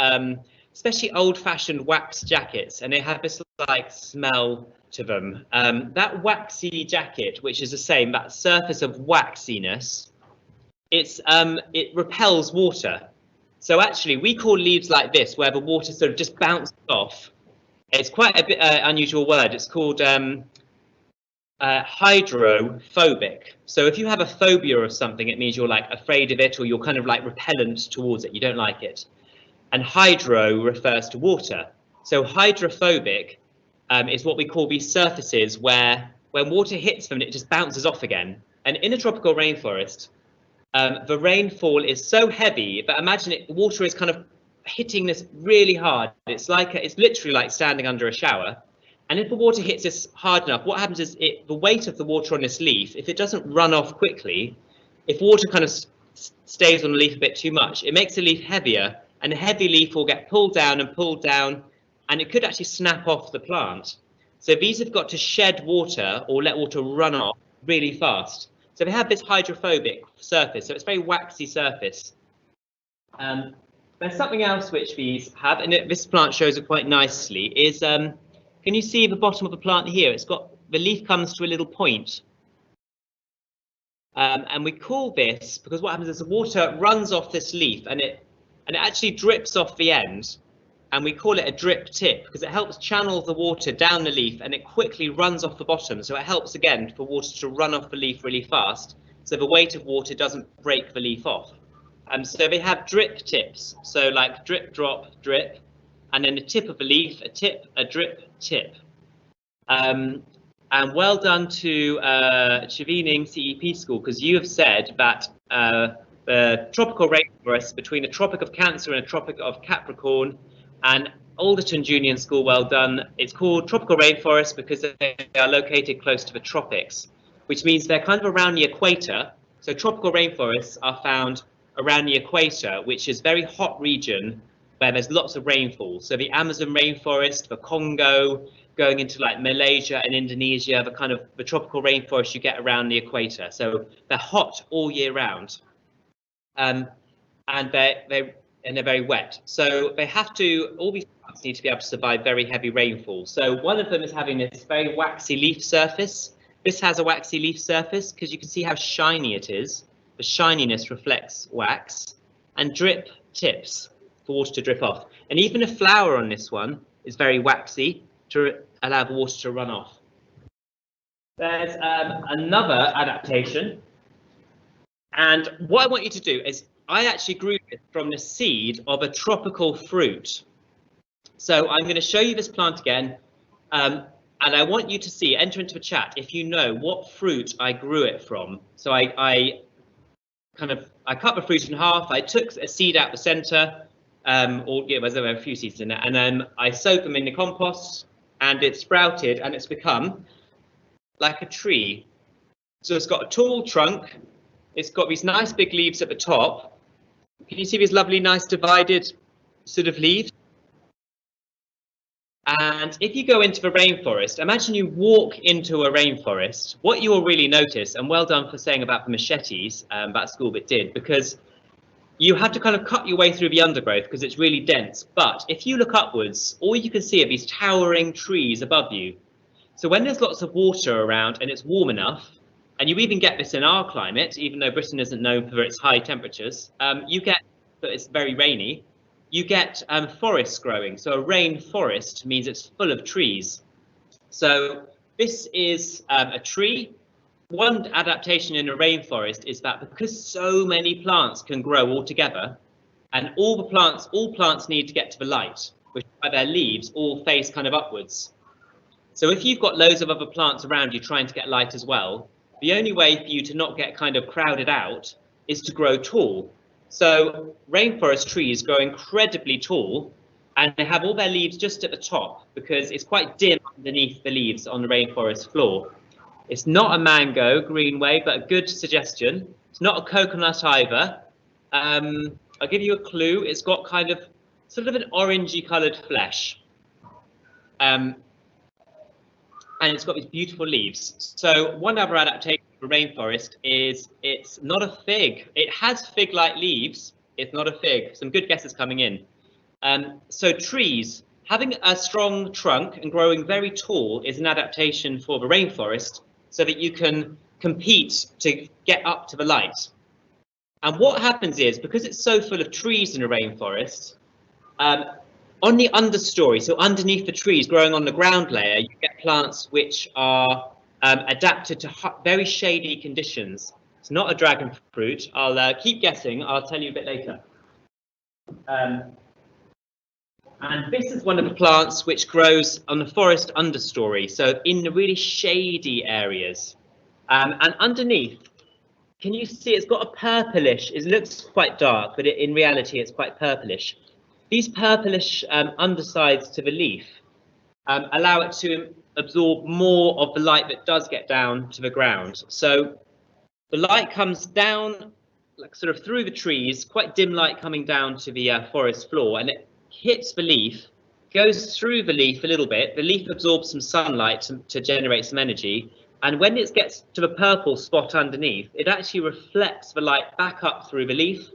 especially old-fashioned wax jackets, and they have this like smell to them, that waxy jacket, which is the same, that surface of waxiness, it repels water. So actually, we call leaves like this, where the water sort of just bounces off. It's quite a bit unusual word. It's called hydrophobic. So if you have a phobia of something, it means you're like afraid of it, or you're kind of like repellent towards it. You don't like it. And hydro refers to water. So hydrophobic is what we call these surfaces where when water hits them, it just bounces off again. And in a tropical rainforest, the rainfall is so heavy that imagine it, water is kind of hitting this really hard. It's literally like standing under a shower. And if the water hits this hard enough, what happens is the weight of the water on this leaf, if it doesn't run off quickly, if water kind of stays on the leaf a bit too much, it makes the leaf heavier, and the heavy leaf will get pulled down, and it could actually snap off the plant. So these have got to shed water or let water run off really fast. So they have this hydrophobic surface, so it's a very waxy surface. There's something else which these have, and this plant shows it quite nicely, is can you see the bottom of the plant here? It's got, the leaf comes to a little point. And we call this, because what happens is the water runs off this leaf and it actually drips off the end. And we call it a drip tip because it helps channel the water down the leaf and it quickly runs off the bottom. So it helps again for water to run off the leaf really fast. So the weight of water doesn't break the leaf off. So they have drip tips. So like drip, drop, drip. And then the tip of the leaf, a tip, a drip, tip. And well done to Chevening CEP School, because you have said that the tropical rainforest between the Tropic of Cancer and the Tropic of Capricorn, and Alderton Junior School, well done. It's called tropical rainforest because they are located close to the tropics, which means they're kind of around the equator. So tropical rainforests are found around the equator, which is a very hot region where there's lots of rainfall. So the Amazon rainforest, the Congo, going into like Malaysia and Indonesia, the tropical rainforest you get around the equator. So they're hot all year round, and they're very wet. So they have to, all these plants need to be able to survive very heavy rainfall. So one of them is having this very waxy leaf surface. This has a waxy leaf surface because you can see how shiny it is. The shininess reflects wax, and drip tips for water to drip off. And even a flower on this one is very waxy to allow the water to run off. There's another adaptation, And what I want you to do is, I actually grew it from the seed of a tropical fruit. So I'm going to show you this plant again, and I want you to see, enter into the chat if you know what fruit I grew it from. So I cut the fruit in half. I took a seed out the centre, or yeah, there were a few seeds in it, and then I sowed them in the compost, and it sprouted, and it's become like a tree. So it's got a tall trunk. It's got these nice big leaves at the top. Can you see these lovely, nice divided sort of leaves? And if you go into the rainforest, imagine you walk into a rainforest, what you will really notice, and well done for saying about the machetes, that school bit did, because you have to kind of cut your way through the undergrowth because it's really dense. But if you look upwards, all you can see are these towering trees above you. So when there's lots of water around and it's warm enough, and you even get this in our climate, even though Britain isn't known for its high temperatures, you get, but it's very rainy, you get forests growing. So a rainforest means it's full of trees. So this is a tree. One adaptation in a rainforest is that because so many plants can grow all together, and all plants need to get to the light, which is why their leaves all face kind of upwards. So if you've got loads of other plants around you trying to get light as well, the only way for you to not get kind of crowded out is to grow tall. So rainforest trees grow incredibly tall, and they have all their leaves just at the top because it's quite dim underneath the leaves on the rainforest floor. It's not a mango greenway, but a good suggestion. It's not a coconut either. I'll give you a clue. It's got kind of sort of an orangey coloured flesh. And it's got these beautiful leaves. So one other adaptation for rainforest is it's not a fig. It has fig-like leaves. It's not a fig. Some good guesses coming in. So trees, having a strong trunk and growing very tall is an adaptation for the rainforest so that you can compete to get up to the light. And what happens is, because it's so full of trees in a rainforest, on the understory, so underneath the trees growing on the ground layer, you get plants which are adapted to very shady conditions. It's not a dragon fruit. I'll keep guessing. I'll tell you a bit later. And this is one of the plants which grows on the forest understory, so in the really shady areas. And underneath, can you see it's got a purplish, it looks quite dark, but in reality it's quite purplish. These purplish undersides to the leaf allow it to absorb more of the light that does get down to the ground. So the light comes down, like sort of through the trees, quite dim light coming down to the forest floor, and it hits the leaf, goes through the leaf a little bit. The leaf absorbs some sunlight to generate some energy, and when it gets to the purple spot underneath, it actually reflects the light back up through the leaf.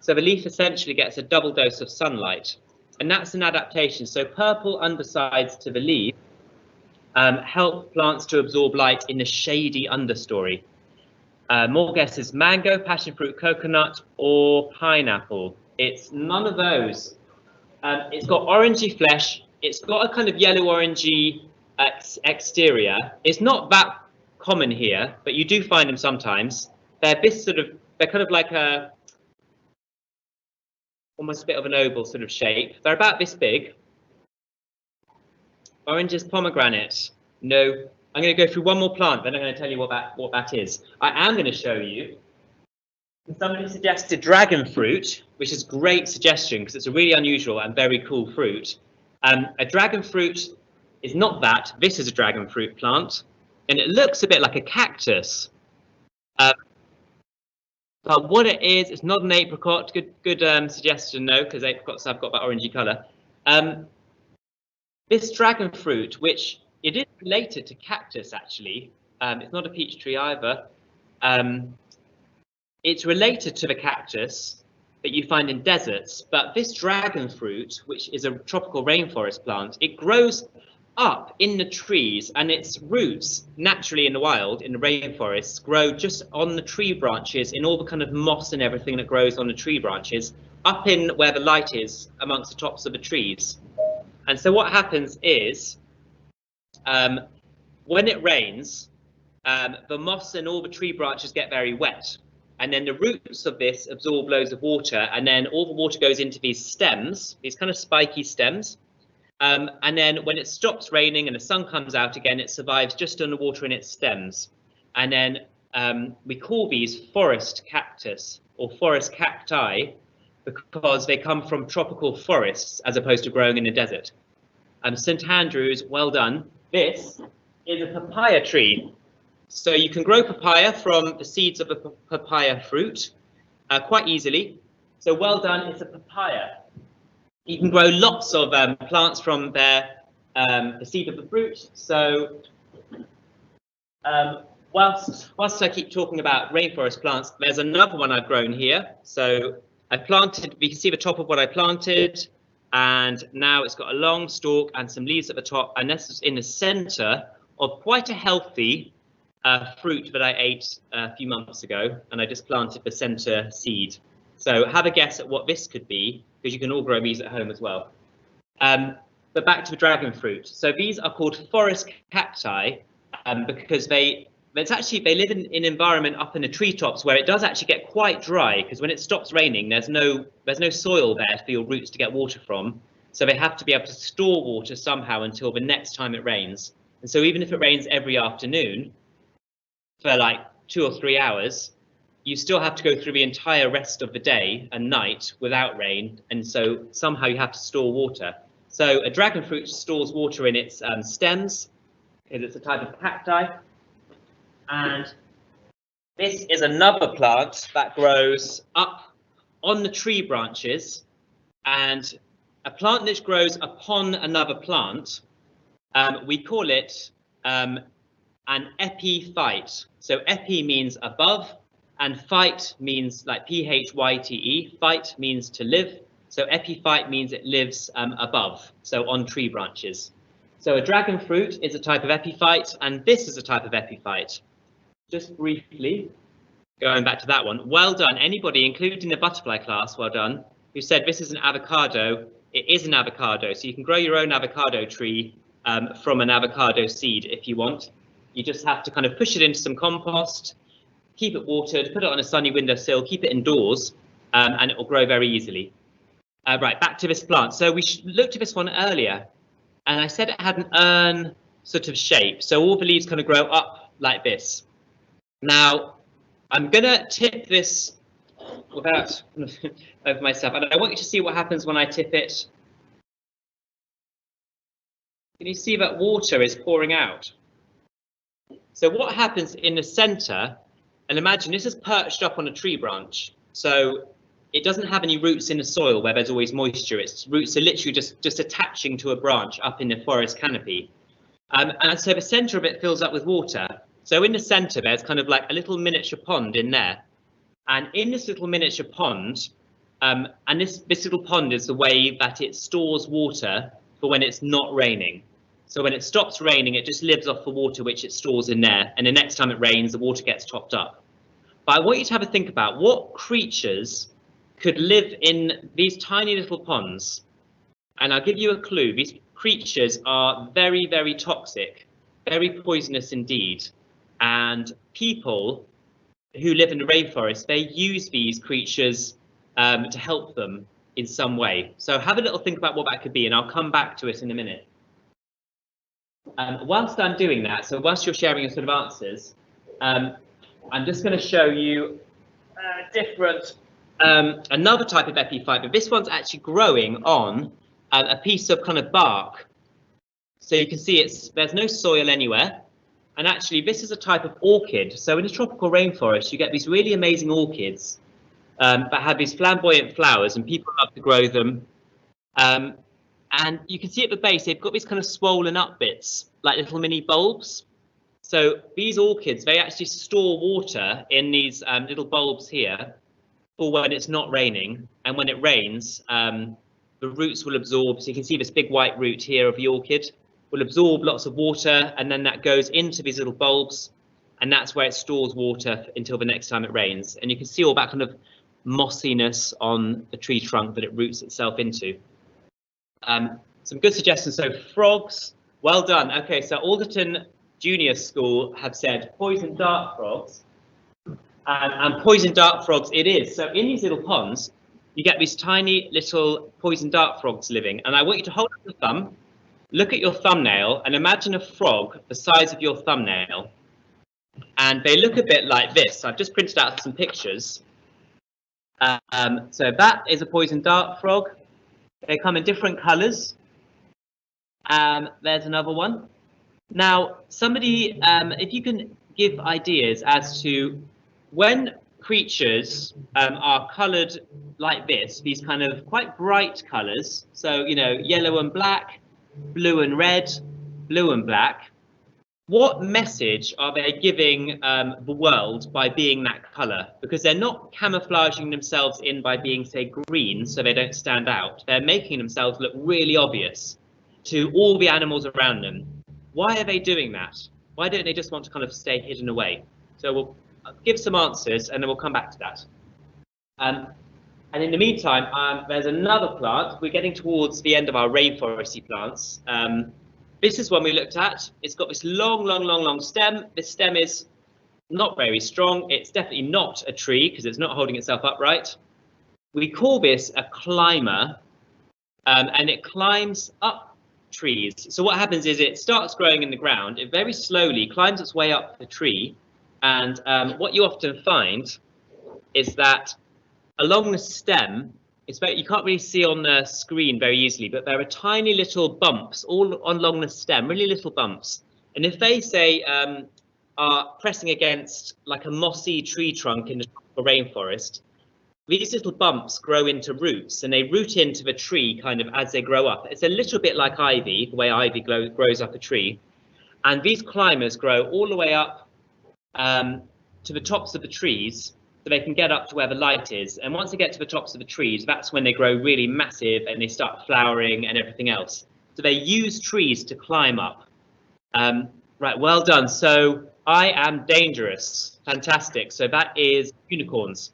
So the leaf essentially gets a double dose of sunlight, and that's an adaptation. So purple undersides to the leaf help plants to absorb light in the shady understory. More guesses: mango, passion fruit, coconut, or pineapple. It's none of those. It's got orangey flesh. It's got a kind of yellow-orangey exterior. It's not that common here, but you do find them sometimes. They're kind of like a almost a bit of an oval sort of shape. They're about this big. Orange is pomegranate. No. I'm going to go through one more plant, then I'm going to tell you what that is. I am going to show you. Somebody suggested dragon fruit, which is a great suggestion because it's a really unusual and very cool fruit. A dragon fruit is not that. This is a dragon fruit plant, and it looks a bit like a cactus. But what it is, it's not an apricot. Good suggestion, no, because apricots have got that orangey colour. This dragon fruit, which it is related to cactus actually, it's not a peach tree either. It's related to the cactus that you find in deserts, but this dragon fruit, which is a tropical rainforest plant, it grows up in the trees, and its roots naturally in the wild, in the rainforests, grow just on the tree branches, in all the kind of moss and everything that grows on the tree branches, up in where the light is amongst the tops of the trees. And so what happens is, when it rains, the moss and all the tree branches get very wet. and then the roots of this absorb loads of water, and then all the water goes into these stems, these kind of spiky stems. And then when it stops raining and the sun comes out again, it survives just underwater in its stems. And then we call these forest cactus or forest cacti because they come from tropical forests as opposed to growing in the desert. St Andrews, well done. This is a papaya tree. So you can grow papaya from the seeds of a papaya fruit quite easily. So well done, it's a papaya. You can grow lots of plants from the seed of the fruit. So whilst I keep talking about rainforest plants, there's another one I've grown here. So I planted, we can see the top of what I planted, and now it's got a long stalk and some leaves at the top, and this is in the center of quite a healthy fruit that I ate a few months ago, and I just planted the center seed. So have a guess at what this could be, because you can all grow these at home as well. But back to the dragon fruit. So these are called forest cacti because they live in an environment up in the treetops where it does actually get quite dry, because when it stops raining, there's no soil there for your roots to get water from. So they have to be able to store water somehow until the next time it rains. And so even if it rains every afternoon for like 2 or 3 hours, you still have to go through the entire rest of the day and night without rain. And so somehow you have to store water. So a dragon fruit stores water in its stems, because it's a type of cacti. And this is another plant that grows up on the tree branches, and a plant that grows upon another plant, we call it an epiphyte. So epi means above, and phyte means like P-H-Y-T-E. Phyte means to live. So epiphyte means it lives above, so on tree branches. So a dragon fruit is a type of epiphyte, and this is a type of epiphyte. Just briefly, going back to that one, well done. Anybody, including the butterfly class, well done, who said this is an avocado. It is an avocado, so you can grow your own avocado tree from an avocado seed if you want. You just have to kind of push it into some compost, keep it watered, put it on a sunny windowsill, keep it indoors, and it will grow very easily. Right, back to this plant. So we looked at this one earlier, and I said it had an urn sort of shape. So all the leaves kind of grow up like this. Now, I'm going to tip this without over myself, and I want you to see what happens when I tip it. Can you see that water is pouring out? So what happens in the center, and imagine this is perched up on a tree branch, so it doesn't have any roots in the soil where there's always moisture. Its roots are literally just attaching to a branch up in the forest canopy. And so the center of it fills up with water. So in the center, there's kind of like a little miniature pond in there. And in this little miniature pond, and this little pond is the way that it stores water for when it's not raining. So when it stops raining, it just lives off the water which it stores in there. And the next time it rains, the water gets topped up. But I want you to have a think about what creatures could live in these tiny little ponds. And I'll give you a clue. These creatures are very, very toxic, very poisonous indeed. And people who live in the rainforest, they use these creatures to help them in some way. So have a little think about what that could be, and I'll come back to it in a minute. Whilst I'm doing that, so whilst you're sharing your sort of answers, I'm just going to show you another type of epiphyte, but this one's actually growing on a piece of kind of bark. So you can see there's no soil anywhere. And actually, this is a type of orchid. So in the tropical rainforest, you get these really amazing orchids that have these flamboyant flowers, and people love to grow them. And you can see at the base, they've got these kind of swollen up bits, like little mini bulbs. So these orchids, they actually store water in these little bulbs here for when it's not raining. And when it rains, the roots will absorb. So you can see this big white root here of the orchid will absorb lots of water, and then that goes into these little bulbs, and that's where it stores water until the next time it rains. And you can see all that kind of mossiness on the tree trunk that it roots itself into. Some good suggestions. So frogs, well done. Okay, so Alderton Junior School have said poison dart frogs. And poison dart frogs it is. So in these little ponds, you get these tiny little poison dart frogs living. And I want you to hold up your thumb, look at your thumbnail, and imagine a frog the size of your thumbnail. And they look a bit like this. I've just printed out some pictures. So that is a poison dart frog. They come in different colours. There's another one. Now, somebody, if you can give ideas as to when creatures are coloured like this, these kind of quite bright colours, so, you know, yellow and black, blue and red, blue and black, what message are they giving the world by being that colour? Because they're not camouflaging themselves in by being, say, green, so they don't stand out. They're making themselves look really obvious to all the animals around them. Why are they doing that? Why don't they just want to kind of stay hidden away? So we'll give some answers and then we'll come back to that. And in the meantime, there's another plant. We're getting towards the end of our rainforesty plants. This is one we looked at. It's got this long stem. This stem is not very strong. It's definitely not a tree because it's not holding itself upright. We call this a climber, and it climbs up trees. So what happens is it starts growing in the ground. It very slowly climbs its way up the tree. And what you often find is that along the stem, you can't really see on the screen very easily, but there are tiny little bumps all along the stem, really little bumps. And if they, say, are pressing against like a mossy tree trunk in the rainforest, these little bumps grow into roots and they root into the tree kind of as they grow up. It's a little bit like ivy, the way ivy grows up a tree. And these climbers grow all the way up to the tops of the trees, so they can get up to where the light is. And once they get to the tops of the trees, that's when they grow really massive and they start flowering and everything else. So they use trees to climb up. Right, well done. So I am dangerous. Fantastic. So that is unicorns.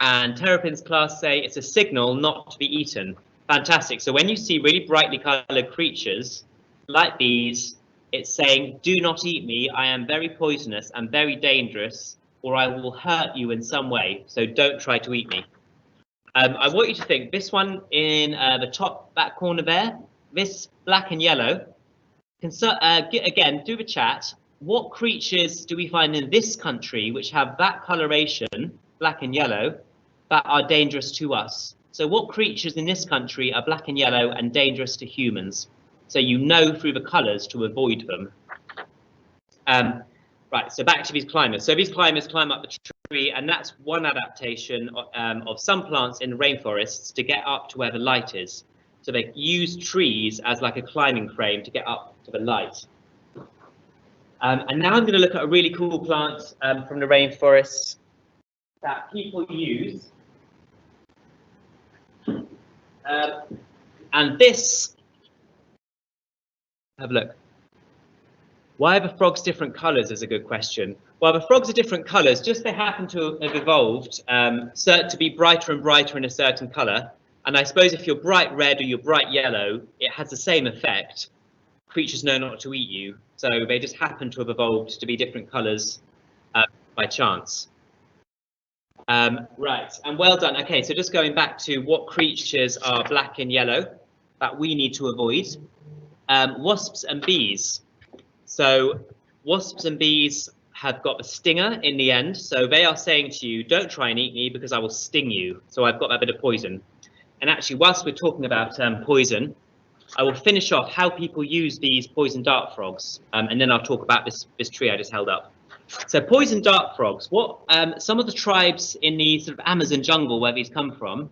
And Terrapin's class say it's a signal not to be eaten. Fantastic. So when you see really brightly coloured creatures like these, it's saying, do not eat me. I am very poisonous and very dangerous, or I will hurt you in some way, so don't try to eat me. I want you to think, this one in the top back corner there, this black and yellow, again, do the chat, what creatures do we find in this country which have that coloration, black and yellow, that are dangerous to us? So what creatures in this country are black and yellow and dangerous to humans? So you know through the colours to avoid them. Right, so back to these climbers. So these climbers climb up the tree, and that's one adaptation of some plants in rainforests to get up to where the light is. So they use trees as like a climbing frame to get up to the light. And now I'm going to look at a really cool plant from the rainforest that people use. And this, have a look. Why are the frogs different colours is a good question. Well, the frogs are different colours, just they happen to have evolved to be brighter and brighter in a certain colour. And I suppose if you're bright red or you're bright yellow, it has the same effect. Creatures know not to eat you, so they just happen to have evolved to be different colours by chance. Right, and well done. Okay, so just going back to what creatures are black and yellow that we need to avoid. Wasps and bees. So wasps and bees have got a stinger in the end, so they are saying to you, don't try and eat me because I will sting you. So I've got that bit of poison. And actually, whilst we're talking about poison, I will finish off how people use these poison dart frogs, and then I'll talk about this tree I just held up. So poison dart frogs, what some of the tribes in the sort of Amazon jungle where these come from,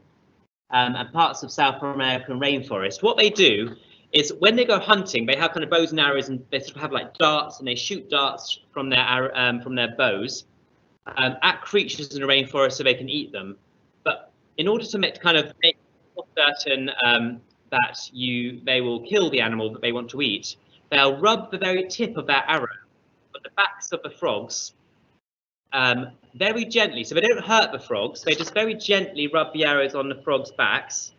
and parts of South American rainforest, what they do is when they go hunting, they have kind of bows and arrows, and they sort of have like darts, and they shoot darts from their bows at creatures in the rainforest so they can eat them. But in order to make certain that they will kill the animal that they want to eat, they'll rub the very tip of their arrow on the backs of the frogs very gently. So they don't hurt the frogs, they just very gently rub the arrows on the frogs' backs,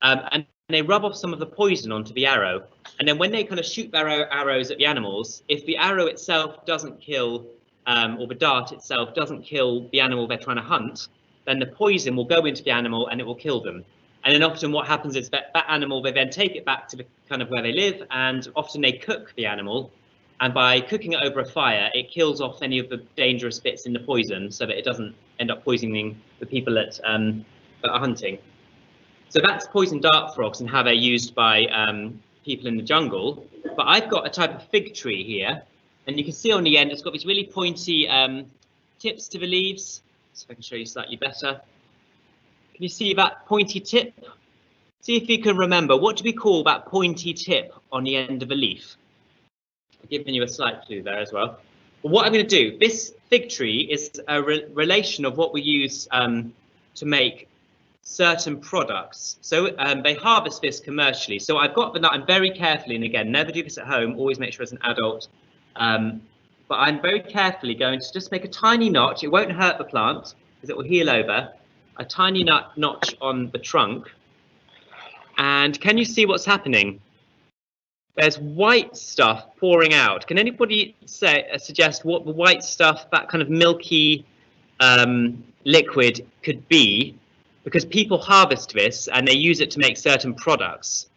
and they rub off some of the poison onto the arrow. And then when they kind of shoot their arrows at the animals, if the arrow itself doesn't kill or the dart itself doesn't kill the animal they're trying to hunt, then the poison will go into the animal and it will kill them. And then often what happens is that animal, they then take it back to the kind of where they live, and often they cook the animal. And by cooking it over a fire, it kills off any of the dangerous bits in the poison so that it doesn't end up poisoning the people that are hunting. So that's poison dart frogs and how they're used by people in the jungle. But I've got a type of fig tree here, and you can see on the end, it's got these really pointy tips to the leaves. So if I can show you slightly better. Can you see that pointy tip? See if you can remember, what do we call that pointy tip on the end of a leaf? I've given you a slight clue there as well. But what I'm going to do, this fig tree is a relation of what we use to make certain products. So they harvest this commercially. So I've got the nut, I'm very carefully, and again, never do this at home, always make sure as an adult. But I'm very carefully going to just make a tiny notch. It won't hurt the plant because it will heal over. A tiny notch on the trunk. And can you see what's happening? There's white stuff pouring out. Can anybody suggest what the white stuff, that kind of milky liquid could be? Because people harvest this and they use it to make certain products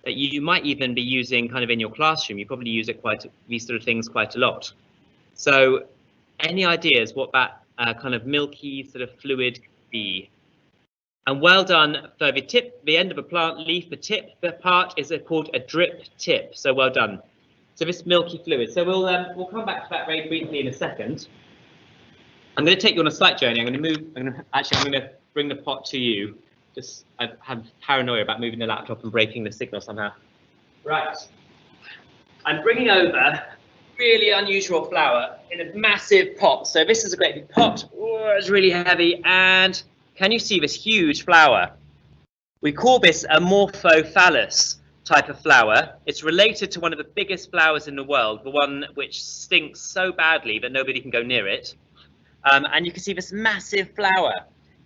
that you might even be using kind of in your classroom. You probably use it these sort of things quite a lot. So any ideas what that kind of milky sort of fluid could be? And well done for the tip, the end of a plant leaf, the tip, the part is called a drip tip. So well done. So this milky fluid. So we'll come back to that very briefly in a second. I'm going to take you on a slight journey. I'm going to bring the pot to you. Just I have paranoia about moving the laptop and breaking the signal somehow. Right. I'm bringing over a really unusual flower in a massive pot. So this is a great big pot. Oh, it's really heavy. And can you see this huge flower? We call this a morphophallus type of flower. It's related to one of the biggest flowers in the world, the one which stinks so badly that nobody can go near it. And you can see this massive flower,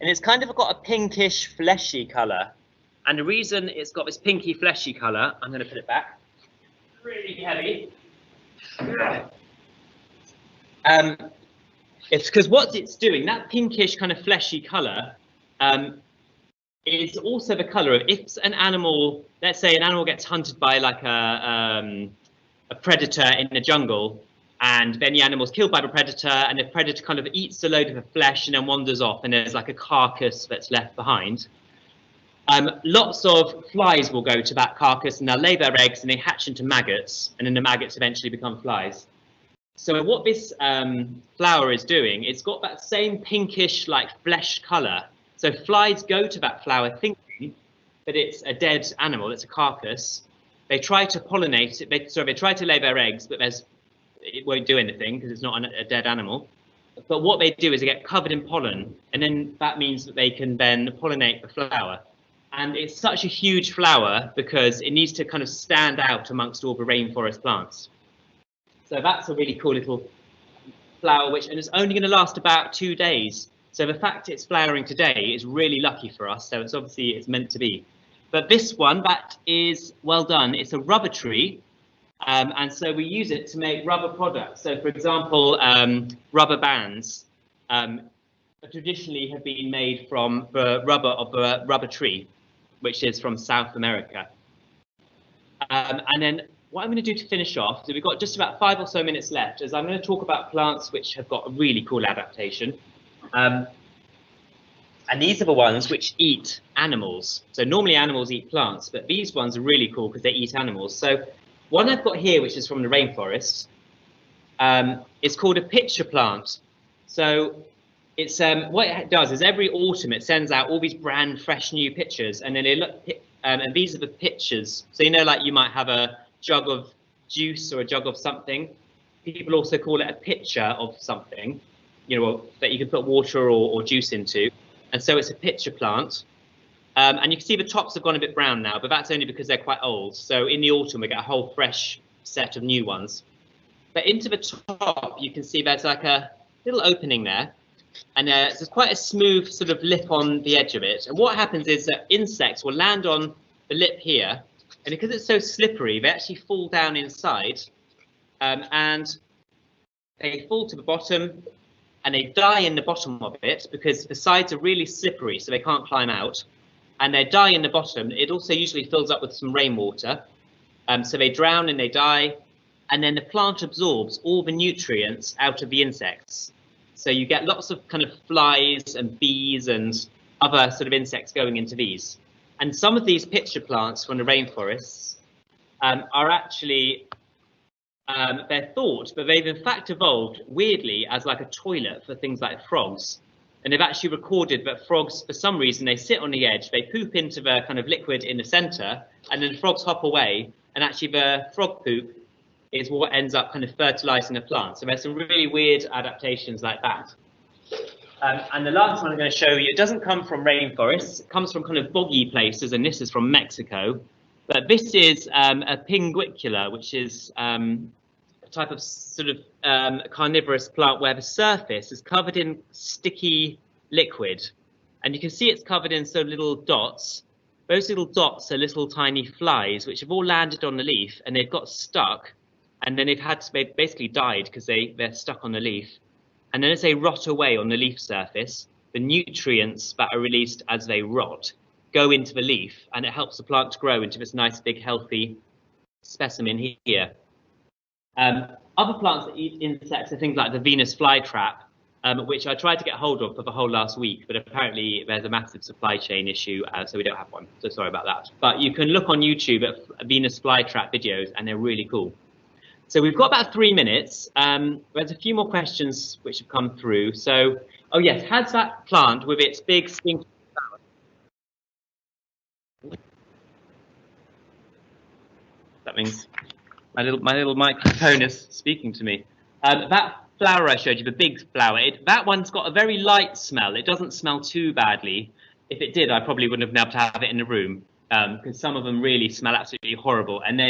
and it's kind of got a pinkish fleshy colour. And the reason it's got this pinky fleshy colour, I'm going to put it back, really heavy. It's because what it's doing, that pinkish kind of fleshy colour, is also the colour of if an animal, let's say an animal gets hunted by like a predator in the jungle, and then the animal's killed by the predator, and the predator kind of eats a load of the flesh and then wanders off, and there's like a carcass that's left behind. Lots of flies will go to that carcass and they'll lay their eggs and they hatch into maggots, and then the maggots eventually become flies. So what this flower is doing, it's got that same pinkish like flesh colour. So flies go to that flower thinking that it's a dead animal, it's a carcass. They try to pollinate it, they try to lay their eggs, but it won't do anything because it's not a dead animal. But what they do is they get covered in pollen, and then that means that they can then pollinate the flower. And it's such a huge flower because it needs to kind of stand out amongst all the rainforest plants. So that's a really cool little flower, and it's only going to last about 2 days. So the fact it's flowering today is really lucky for us. So it's meant to be. But this one, that is well done. It's a rubber tree. And so we use it to make rubber products. So for example, rubber bands traditionally have been made from the rubber of the rubber tree, which is from South America. And then what I'm going to do to finish off, so we've got just about 5 or so minutes left, is I'm going to talk about plants which have got a really cool adaptation. And these are the ones which eat animals. So normally animals eat plants, but these ones are really cool because they eat animals. So one I've got here, which is from the rainforest, is called a pitcher plant. So it's what it does is every autumn it sends out all these brand fresh new pitchers, and then they look, and these are the pitchers. So you know, like you might have a jug of juice or a jug of something. People also call it a pitcher of something, you know, that you can put water or juice into. And so it's a pitcher plant. And you can see the tops have gone a bit brown now, but that's only because they're quite old. So in the autumn, we get a whole fresh set of new ones. But into the top, you can see there's like a little opening there. And there's quite a smooth sort of lip on the edge of it. And what happens is that insects will land on the lip here. And because it's so slippery, they actually fall down inside. And they fall to the bottom and they die in the bottom of it because the sides are really slippery, so they can't climb out. And they die in the bottom. It also usually fills up with some rainwater. So they drown and they die. And then the plant absorbs all the nutrients out of the insects. So you get lots of kind of flies and bees and other sort of insects going into these. And some of these pitcher plants from the rainforests are actually, they're thought, but they've in fact evolved weirdly as like a toilet for things like frogs. And they've actually recorded that frogs, for some reason, they sit on the edge, they poop into the kind of liquid in the center, and then frogs hop away, and actually the frog poop is what ends up kind of fertilizing the plant. So there's some really weird adaptations like that. And the last one I'm going to show you, it doesn't come from rainforests, it comes from kind of boggy places, and this is from Mexico. But this is a Pinguicula, which is a type of sort of carnivorous plant where the surface is covered in sticky liquid. And you can see it's covered in sort of little dots. Those little dots are little tiny flies, which have all landed on the leaf, and they've got stuck. And then they've basically died because they're stuck on the leaf. And then as they rot away on the leaf surface, the nutrients that are released as they rot go into the leaf, and it helps the plant to grow into this nice, big, healthy specimen here. Other plants that eat insects are things like the Venus flytrap, which I tried to get hold of for the whole last week, but apparently there's a massive supply chain issue, so we don't have one. So sorry about that. But you can look on YouTube at Venus flytrap videos, and they're really cool. So we've got about 3 minutes. There's a few more questions which have come through. So, oh yes, has that plant with its big stinky flower? That means my little microphone is speaking to me. That flower I showed you, the big flower, that one's got a very light smell. It doesn't smell too badly. If it did, I probably wouldn't have been able to have it in the room, because some of them really smell absolutely horrible, and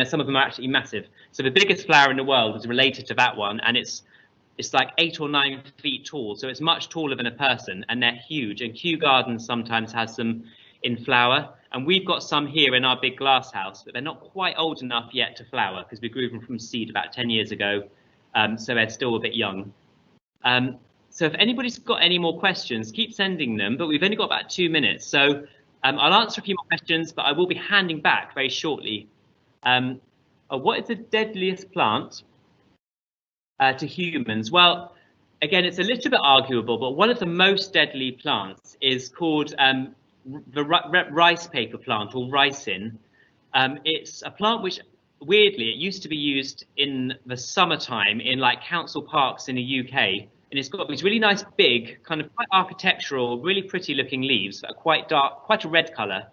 some of them are actually massive. So the biggest flower in the world is related to that one, and it's like 8 or 9 feet tall, so it's much taller than a person, and they're huge. And Kew Gardens sometimes has them in flower, and we've got some here in our big glass house, but they're not quite old enough yet to flower because we grew them from seed about 10 years ago, so they're still a bit young. So if anybody's got any more questions, keep sending them, but we've only got about 2 minutes, so I'll answer a few more questions, but I will be handing back very shortly. What is the deadliest plant to humans? Well, again, it's a little bit arguable, but one of the most deadly plants is called the rice paper plant, or ricin. It's a plant which, weirdly, it used to be used in the summertime in like council parks in the UK, and it's got these really nice, big, kind of quite architectural, really pretty looking leaves that are quite dark, quite a red colour,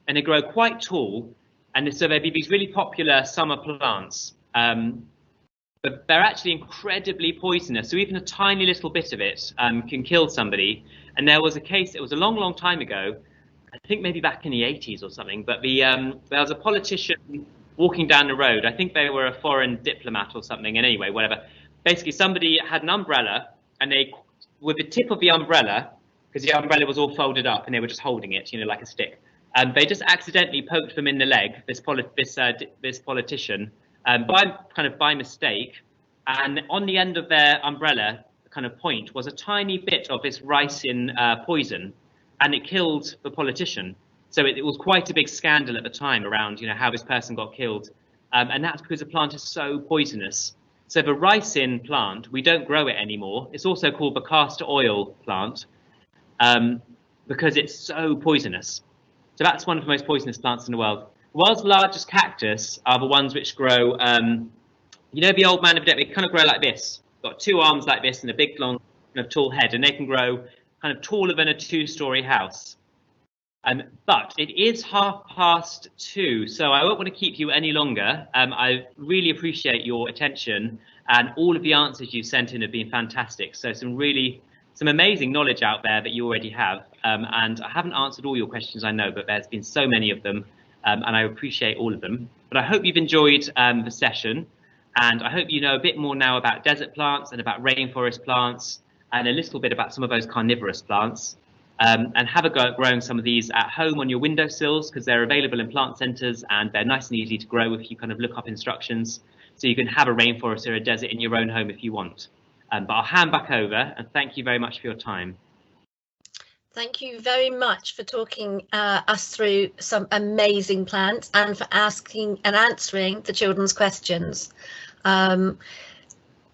and they grow quite tall. And so they'd be these really popular summer plants, but they're actually incredibly poisonous. So even a tiny little bit of it can kill somebody. And there was a case, it was a long, long time ago, I think maybe back in the 80s or something, but there was a politician walking down the road. I think they were a foreign diplomat or something. And anyway, whatever. Basically, somebody had an umbrella, and they, with the tip of the umbrella, because the umbrella was all folded up and they were just holding it, you know, like a stick. They just accidentally poked them in the leg, this politician, by mistake, and on the end of their umbrella kind of point was a tiny bit of this ricin poison, and it killed the politician. So it was quite a big scandal at the time around, you know, how this person got killed, and that's because the plant is so poisonous. So the ricin plant, we don't grow it anymore. It's also called the castor oil plant because it's so poisonous. So that's one of the most poisonous plants in the world. The world's largest cactus are the ones which grow, you know, the old man of the deck, they kind of grow like this. Got 2 arms like this and a big, long, kind of tall head, and they can grow kind of taller than a 2-story house. But it is 2:30, so I won't want to keep you any longer. I really appreciate your attention, and all of the answers you sent in have been fantastic. So some amazing knowledge out there that you already have, and I haven't answered all your questions, I know, but there's been so many of them, and I appreciate all of them. But I hope you've enjoyed the session, and I hope you know a bit more now about desert plants and about rainforest plants, and a little bit about some of those carnivorous plants. and have a go at growing some of these at home on your windowsills, because they're available in plant centres and they're nice and easy to grow if you kind of look up instructions. So you can have a rainforest or a desert in your own home if you want. But I'll hand back over, and thank you very much for your time. Thank you very much for talking us through some amazing plants and for asking and answering the children's questions.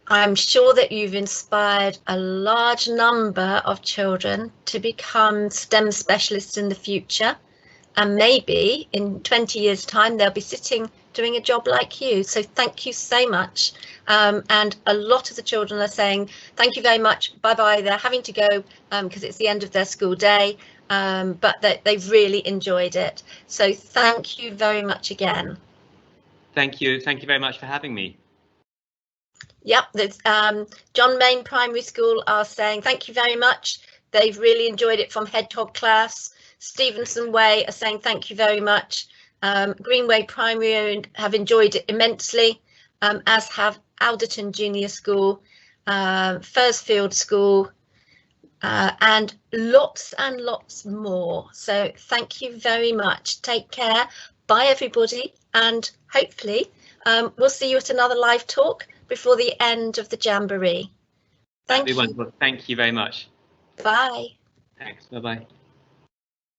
I'm sure that you've inspired a large number of children to become STEM specialists in the future, and maybe in 20 years' time they'll be sitting doing a job like you. So thank you so much. And a lot of the children are saying thank you very much, bye-bye, they're having to go because it's the end of their school day, but they've really enjoyed it. So thank you very much again. Thank you very much for having me. Yep, there's John Main Primary School are saying thank you very much, they've really enjoyed it from Hedgehog class. Stevenson Way are saying thank you very much. Greenway Primary have enjoyed it immensely, as have Alderton Junior School, Fursfield School, and lots more. So thank you very much. Take care. Bye everybody, and hopefully we'll see you at another live talk before the end of the Jamboree. Thank you. Wonderful. Thank you very much. Bye. Thanks. Bye-bye.